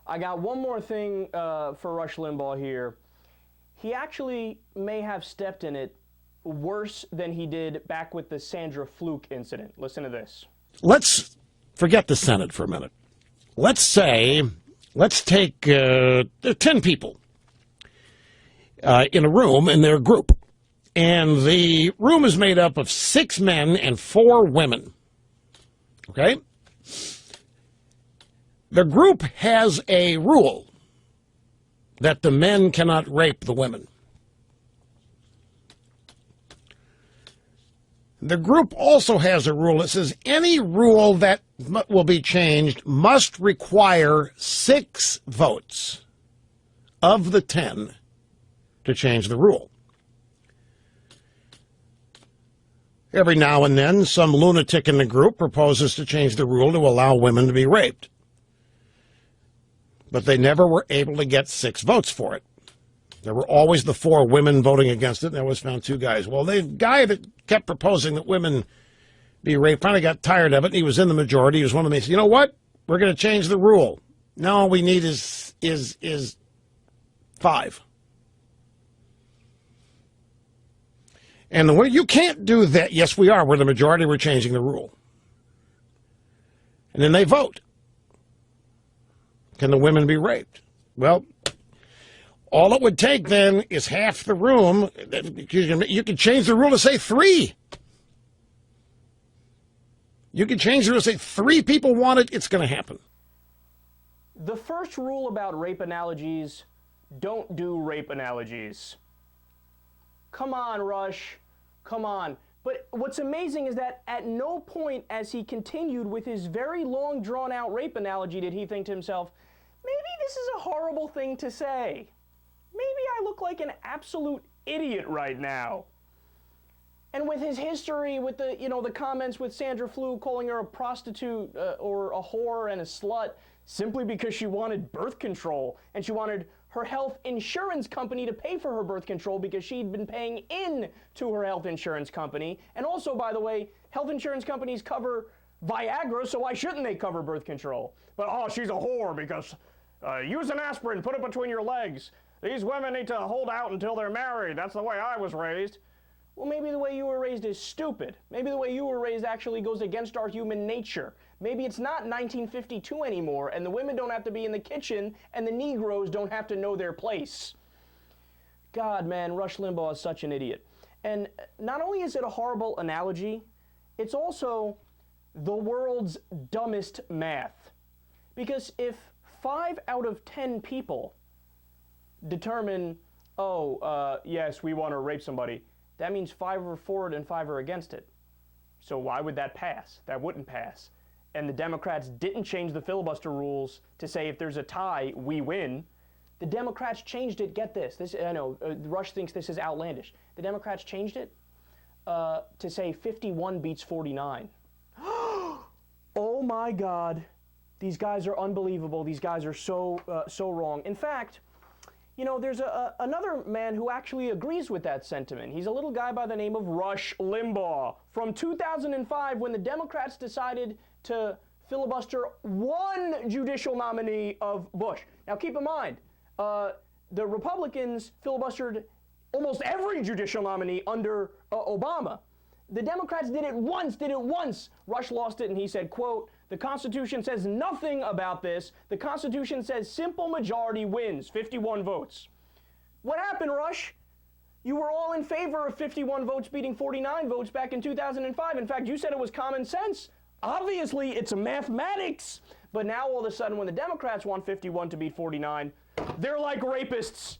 I got one more thing for Rush Limbaugh here. He actually may have stepped in it worse than he did back with the Sandra Fluke incident. Listen to this. Let's forget the Senate for a minute. Let's take 10 people in a room, in their group. And the room is made up of 6 men and 4 women. Okay? The group has a rule that the men cannot rape the women. The group also has a rule that says any rule that will be changed must require 6 votes of the 10 to change the rule. Every now and then, some lunatic in the group proposes to change the rule to allow women to be raped. But they never were able to get 6 votes for it. There were always the 4 women voting against it, and they always found 2 guys. Well, the guy that kept proposing that women be raped finally got tired of it, and he was in the majority. He was one of them. He said, you know what? We're going to change the rule. Now all we need is 5. And the way you can't do that. Yes, we are. We're the majority. We're changing the rule. And then they vote. Can the women be raped? Well, all it would take then is half the room. You could change the rule to say 3. You could change the rule to say 3 people want it. It's going to happen. The first rule about rape analogies, don't do rape analogies. Come on, Rush. Come on. But what's amazing is that at no point as he continued with his very long, drawn-out rape analogy did he think to himself, maybe this is a horrible thing to say. Maybe I look like an absolute idiot right now. And with his history, with the comments with Sandra Fluke calling her a prostitute or a whore and a slut simply because she wanted birth control and she wanted her health insurance company to pay for her birth control because she'd been paying in to her health insurance company. And also, by the way, health insurance companies cover Viagra, so why shouldn't they cover birth control? But, oh, she's a whore because use an aspirin, put it between your legs. These women need to hold out until they're married. That's the way I was raised. Well, maybe the way you were raised is stupid. Maybe the way you were raised actually goes against our human nature. Maybe it's not 1952 anymore, and the women don't have to be in the kitchen, and the Negroes don't have to know their place. God, man, Rush Limbaugh is such an idiot. And not only is it a horrible analogy, it's also the world's dumbest math. Because if 5 out of 10 people determine, yes, we want to rape somebody, that means 5 are for it and 5 are against it. So why would that pass? That wouldn't pass. And the Democrats didn't change the filibuster rules to say if there's a tie, we win. The Democrats changed it, get this. I know, Rush thinks this is outlandish. The Democrats changed it to say 51 beats 49. Oh my God. These guys are unbelievable. These guys are so wrong. In fact, there's another man who actually agrees with that sentiment. He's a little guy by the name of Rush Limbaugh. From 2005, when the Democrats decided to filibuster one judicial nominee of Bush. Now, keep in mind, the Republicans filibustered almost every judicial nominee under Obama. The Democrats did it once. Rush lost it, and he said, quote, the Constitution says nothing about this. The Constitution says simple majority wins, 51 votes. What happened, Rush? You were all in favor of 51 votes beating 49 votes back in 2005. In fact, you said it was common sense. Obviously, it's mathematics. But now, all of a sudden, when the Democrats want 51 to beat 49, they're like rapists.